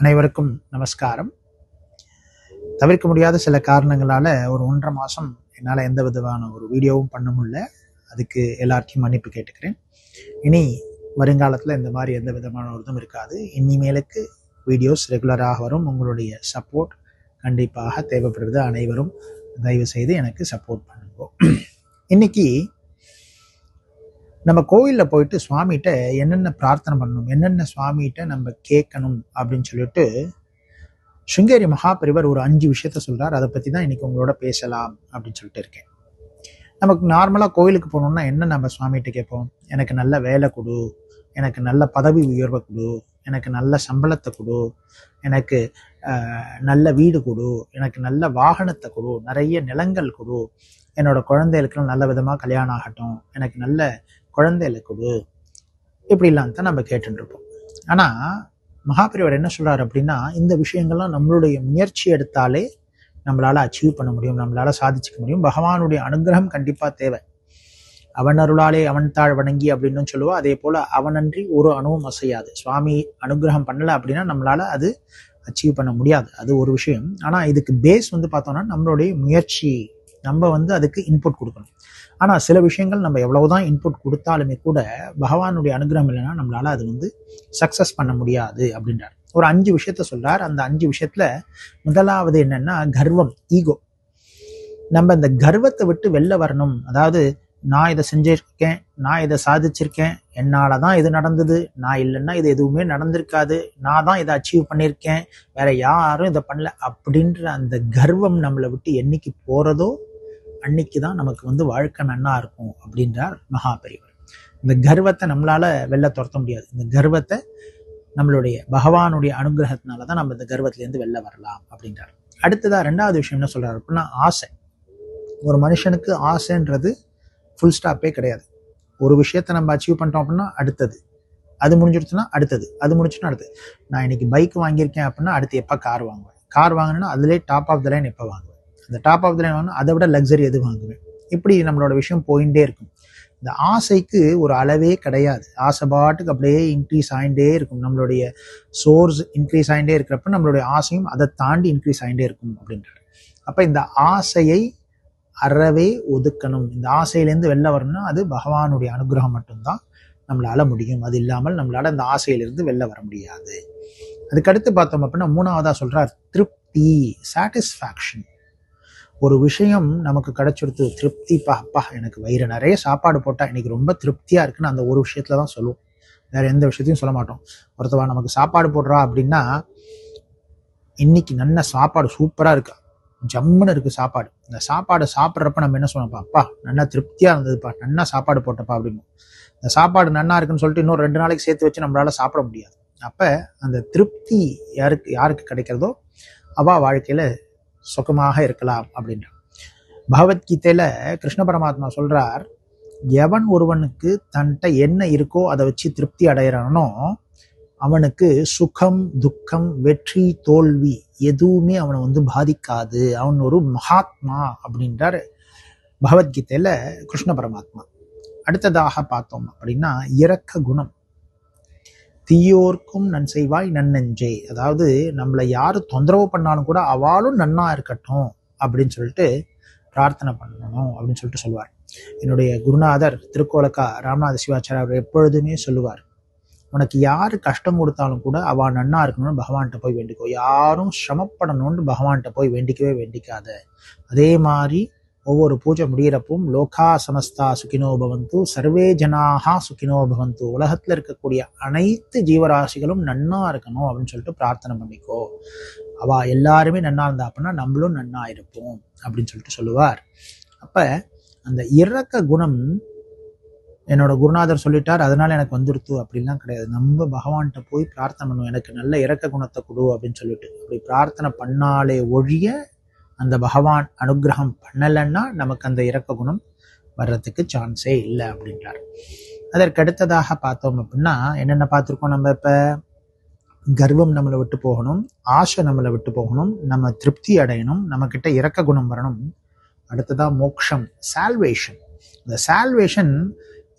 அனைவருக்கும் நமஸ்காரம். தவிர்க்க முடியாத சில காரணங்களால ஒரு 1.5 மாசம் என்னால் எந்த விதமான ஒரு வீடியோவும் பண்ண முடியல. அதுக்கு எல்லார்ட்டையும் மன்னிப்பு கேட்டுக்கிறேன். இனி வருங்காலத்தில் இந்த மாதிரி எந்த விதமான ஒரு இதுவும் இருக்காது. இனிமேலுக்கு வீடியோஸ் ரெகுலராக வரும். உங்களுடைய சப்போர்ட் கண்டிப்பாக தேவைப்படுறது. அனைவரும் தயவு செய்து எனக்கு சப்போர்ட் பண்ணுங்க. இன்னைக்கு நம்ம கோயிலில் போயிட்டு சுவாமிகிட்ட என்னென்ன பிரார்த்தனை பண்ணணும், என்னென்ன சுவாமிகிட்ட நம்ம கேட்கணும் அப்படின்னு சொல்லிட்டு ஸ்ருங்கேரி மகாபெரிவர் ஒரு 5 விஷயத்த சொல்றார். அதை பற்றி தான் இன்னைக்கு உங்களோட பேசலாம் அப்படின்னு சொல்லிட்டு இருக்கேன். நமக்கு நார்மலாக கோயிலுக்கு போனோம்னா என்ன நம்ம சுவாமிகிட்ட கேட்போம்? எனக்கு நல்ல வேலை கொடு, எனக்கு நல்ல பதவி உயர்வை கொடு, எனக்கு நல்ல சம்பளத்தை கொடு, எனக்கு நல்ல வீடு கொடு, எனக்கு நல்ல வாகனத்தை கொடு, நிறைய நிலங்கள் கொடு, என்னோட குழந்தைகளுக்கு நல்ல விதமாக கல்யாணம் ஆகட்டும், எனக்கு நல்ல குழந்தைகளை கொடு, இப்படிலாம் தான் நம்ம கேட்டுருப்போம். ஆனால் மகாபெரிவர் என்ன சொல்றாரு அப்படின்னா, இந்த விஷயங்கள்லாம் நம்மளுடைய முயற்சி எடுத்தாலே நம்மளால அச்சீவ் பண்ண முடியும், நம்மளால சாதிச்சுக்க முடியும். பகவானுடைய அனுகிரகம் கண்டிப்பா தேவை. அவன் அருளாலே அவன் தாழ் வணங்கி அப்படின்னு சொல்லுவா. அதே போல அவனன்றி ஒரு அணுவும் அசையாது. சுவாமி அனுகிரகம் பண்ணல அப்படின்னா நம்மளால அது அச்சீவ் பண்ண முடியாது. அது ஒரு விஷயம். ஆனா இதுக்கு பேஸ் பார்த்தோம்னா நம்மளுடைய முயற்சி. நம்ம அதுக்கு இன்புட் கொடுக்கணும். ஆனா சில விஷயங்கள் நம்ம எவ்வளவுதான் இன்புட் கொடுத்தாலுமே கூட பகவானுடைய அனுகிரகம் இல்லைன்னா நம்மளால அது சக்சஸ் பண்ண முடியாது அப்படின்றார். ஒரு 5 விஷயத்த சொல்றார். அந்த 5 விஷயத்துல முதலாவது என்னன்னா கர்வம், ஈகோ. நம்ம இந்த கர்வத்தை விட்டு வெளில வரணும். அதாவது நான் இதை செஞ்சிருக்கேன், நான் இதை சாதிச்சிருக்கேன், என்னாலதான் இது நடந்தது, நான் இல்லைன்னா இது எதுவுமே நடந்திருக்காது, நான் தான் இதை அச்சீவ் பண்ணியிருக்கேன், வேற யாரும் இதை பண்ணல அப்படின்ற அந்த கர்வம் நம்மளை விட்டு என்னைக்கு போறதோ அன்னைக்கு தான் நமக்கு வாழ்க்கை நன்னா இருக்கும் அப்படின்றார் மகாபெரிவர். இந்த கர்வத்தை நம்மளால வெளில துரத்த முடியாது. இந்த கர்வத்தை நம்மளுடைய பகவானுடைய அனுகிரகத்தினால தான் நம்ம இந்த கர்வத்திலேருந்து வெளில வரலாம் அப்படின்றார். அடுத்ததா 2வது விஷயம் என்ன சொல்றாரு அப்படின்னா ஆசை. ஒரு மனுஷனுக்கு ஆசைன்றது ஃபுல் ஸ்டாப்பே கிடையாது. ஒரு விஷயத்த நம்ம அச்சீவ் பண்ணிட்டோம் அப்படின்னா அடுத்தது, அது முடிஞ்சிடுச்சுன்னா அடுத்தது, அது முடிச்சுன்னா அடுத்தது. நான் இன்னைக்கு பைக் வாங்கியிருக்கேன் அப்படின்னா அடுத்து எப்போ கார் வாங்குவேன், கார் வாங்கினா அதுலேயே டாப் ஆஃப் த லைன் எப்போ வாங்குவேன், அந்த டாப் ஆஃப் த லைன் வாங்கினா அதை விட லக்ஸரி எது வாங்குவேன். இப்படி நம்மளோட விஷயம் போயிட்டே இருக்கும். இந்த ஆசைக்கு ஒரு அளவே கிடையாது. ஆசை பாட்டுக்கு அப்படியே இன்க்ரீஸ் ஆகிட்டே இருக்கும். நம்மளுடைய சோர்ஸ் இன்க்ரீஸ் ஆகிட்டே இருக்கிறப்ப நம்மளுடைய ஆசையும் அதை தாண்டி இன்க்ரீஸ் ஆகிட்டே இருக்கும் அப்படின்றாரு. அப்போ இந்த ஆசையை அறவே ஒதுக்கணும். இந்த ஆசையிலேருந்து வெளில வரணும்னா அது பகவானுடைய அனுகிரகம் மட்டும்தான் நம்மளால முடியும். அது இல்லாமல் நம்மளால அந்த ஆசையிலிருந்து வெளில வர முடியாது. அதுக்கடுத்து பார்த்தோம் அப்படின்னா 3வதா சொல்றார் திருப்தி, சாட்டிஸ்ஃபேக்ஷன். ஒரு விஷயம் நமக்கு கிடைச்சிருத்து, திருப்தி, அப்பா எனக்கு வயிறு நிறைய சாப்பாடு போட்டா இன்னைக்கு ரொம்ப திருப்தியா இருக்குன்னு அந்த ஒரு விஷயத்துல தான் சொல்லுவோம். வேற எந்த விஷயத்தையும் சொல்ல மாட்டோம். ஒருத்தவா நமக்கு சாப்பாடு போடுறா அப்படின்னா இன்னைக்கு நல்ல சாப்பாடு சூப்பரா இருக்கு, ஜம்முன்னு இருக்கு சாப்பாடு. இந்த சாப்பாடு சாப்பிட்றப்ப நம்ம என்ன சொன்னப்பா, அப்பா நல்லா திருப்தியா இருந்ததுப்பா, நல்லா சாப்பாடு போட்டப்பா அப்படின்னு. இந்த சாப்பாடு நல்லா இருக்குன்னு சொல்லிட்டு இன்னும் 2 நாளைக்கு சேர்த்து வச்சு நம்மளால சாப்பிட முடியாது. அப்ப அந்த திருப்தி யாருக்கு கிடைக்கிறதோ அவ வாழ்க்கையில சுகமாக இருக்கலாம் அப்படின்ற. பகவத்கீதையில கிருஷ்ண பரமாத்மா சொல்றார், எவன் ஒருவனுக்கு தன்கிட்ட என்ன இருக்கோ அதை வச்சு திருப்தி அடைகிறானோ அவனுக்கு சுகம், துக்கம், வெற்றி, தோல்வி எதுவுமே அவனை பாதிக்காது. அவன் ஒரு மகாத்மா அப்படின்றார் பகவத்கீதையில கிருஷ்ண பரமாத்மா. அடுத்ததாக பார்த்தோம் அப்படின்னா இரக்க குணம். தீயோர்க்கும் நன் செய்வாய் நன்னெஞ்சே. அதாவது நம்மளை யாரு தொந்தரவு பண்ணாலும் கூட அவளும் நன்னா இருக்கட்டும் அப்படின்னு சொல்லிட்டு பிரார்த்தனை பண்ணணும் அப்படின்னு சொல்லிட்டு சொல்லுவார். என்னுடைய குருநாதர் திருக்கோலக்கா ராமநாத சிவாச்சாரிய அவர் எப்பொழுதுமே சொல்லுவார், உனக்கு யாரு கஷ்டம் கொடுத்தாலும் கூட அவ நன்னா இருக்கணும்னு பகவான்கிட்ட போய் வேண்டிக்கோ. யாரும் சிரமப்படணும்னு பகவான்கிட்ட போய் வேண்டிக்கவே வேண்டிக்காத. அதே மாதிரி ஒவ்வொரு பூஜை முடிகிறப்பும் லோகா சமஸ்தா சுகினோ பவந்து, சர்வே ஜனாகா சுகினோ பவந்து, உலகத்துல இருக்கக்கூடிய அனைத்து ஜீவராசிகளும் நன்னா இருக்கணும் அப்படின்னு சொல்லிட்டு பிரார்த்தனை பண்ணிக்கோ. அவ எல்லாருமே நன்னா இருந்தா அப்படின்னா நம்மளும் நன்னா இருப்போம் அப்படின்னு சொல்லிட்டு சொல்லுவார். அப்ப அந்த இரக்க குணம் என்னோட குருநாதர் சொல்லிட்டார் அதனால எனக்கு வந்துருத்து அப்படிலாம் கிடையாது. நம்ம பகவான்கிட்ட போய் பிரார்த்தனை பண்ணுவோம், எனக்கு நல்ல இரக்க குணத்தை கொடு அப்படின்னு சொல்லிட்டு. அப்படி பிரார்த்தனை பண்ணாலே ஒழிய அந்த பகவான் அனுகிரகம் பண்ணலைன்னா நமக்கு அந்த இரக்க குணம் வர்றதுக்கு சான்ஸே இல்லை அப்படின்றார். அதற்கடுத்ததாக பார்த்தோம் அப்படின்னா என்னென்ன பார்த்துருக்கோம் நம்ம? இப்ப கர்வம் நம்மளை விட்டு போகணும், ஆசை நம்மளை விட்டு போகணும், நம்ம திருப்தி அடையணும், நம்ம கிட்ட இரக்க குணம் வரணும். அடுத்ததான் மோக்ஷம், சால்வேஷன். இந்த சால்வேஷன்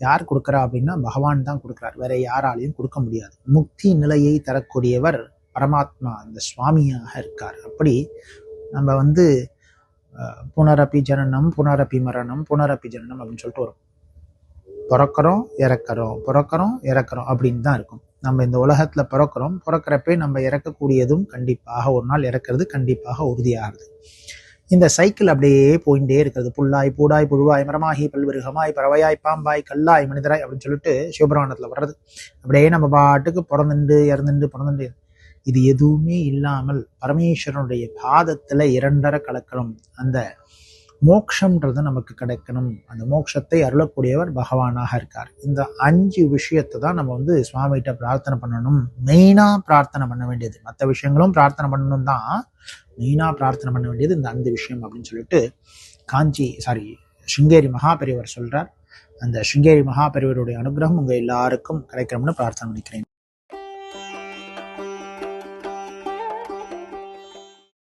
யார் கொடுக்குறா அப்படின்னா பகவான் தான் கொடுக்குறார். வேற யாராலையும் கொடுக்க முடியாது. முக்தி நிலையை தரக்கூடியவர் பரமாத்மா அந்த சுவாமியாக இருக்கார். அப்படி நம்ம வந்து புனரப்பி ஜனனம் புனரப்பி மரணம் புனரப்பி ஜனனம் அப்படின்னு சொல்லிட்டு வரும். பிறக்கிறோம் இறக்கிறோம் அப்படின்னு தான் இருக்கும். நம்ம இந்த உலகத்துல பிறக்கிறப்பே நம்ம இறக்கக்கூடியதும் கண்டிப்பாக ஒரு நாள் இறக்கிறது கண்டிப்பாக உறுதியாகுது. இந்த சைக்கிள் அப்படியே போயிட்டே இருக்கிறது. புல்லாய் பூடாய் புழுவாய் மரமாகி பல்விருகமாய் பறவையாய் பாம்பாய் கல்லாய் மனிதராய் அப்படின்னு சொல்லிட்டு சிவபுராணத்துல வர்றது. அப்படியே நம்ம பாட்டுக்கு பிறந்துட்டு இது எதுவுமே இல்லாமல் பரமேஸ்வரனுடைய பாதத்துல இரண்டரை கலக்கணும். அந்த மோட்சம்ன்றது நமக்கு கிடைக்கணும். அந்த மோட்சத்தை அருளக்கூடியவர் பகவானாக இருக்கார். இந்த 5 விஷயத்தை தான் நம்ம வந்து சுவாமிகிட்ட பிரார்த்தனை பண்ணணும். மெயினா பிரார்த்தனை பண்ண வேண்டியது, மற்ற விஷயங்களும் பிரார்த்தனை பண்ணணும் தான், மெயினா பிரார்த்தனை பண்ண வேண்டியது இந்த 5 விஷயம் அப்படின்னு சொல்லிட்டு சிருங்கேரி மகாபெரிவர் சொல்றார். அந்த சிருங்கேரி மகாபெரிவருடைய அனுகிரகம் உங்க எல்லாருக்கும் கிடைக்கணும்னு பிரார்த்தனை பண்ணிக்கிறேன்.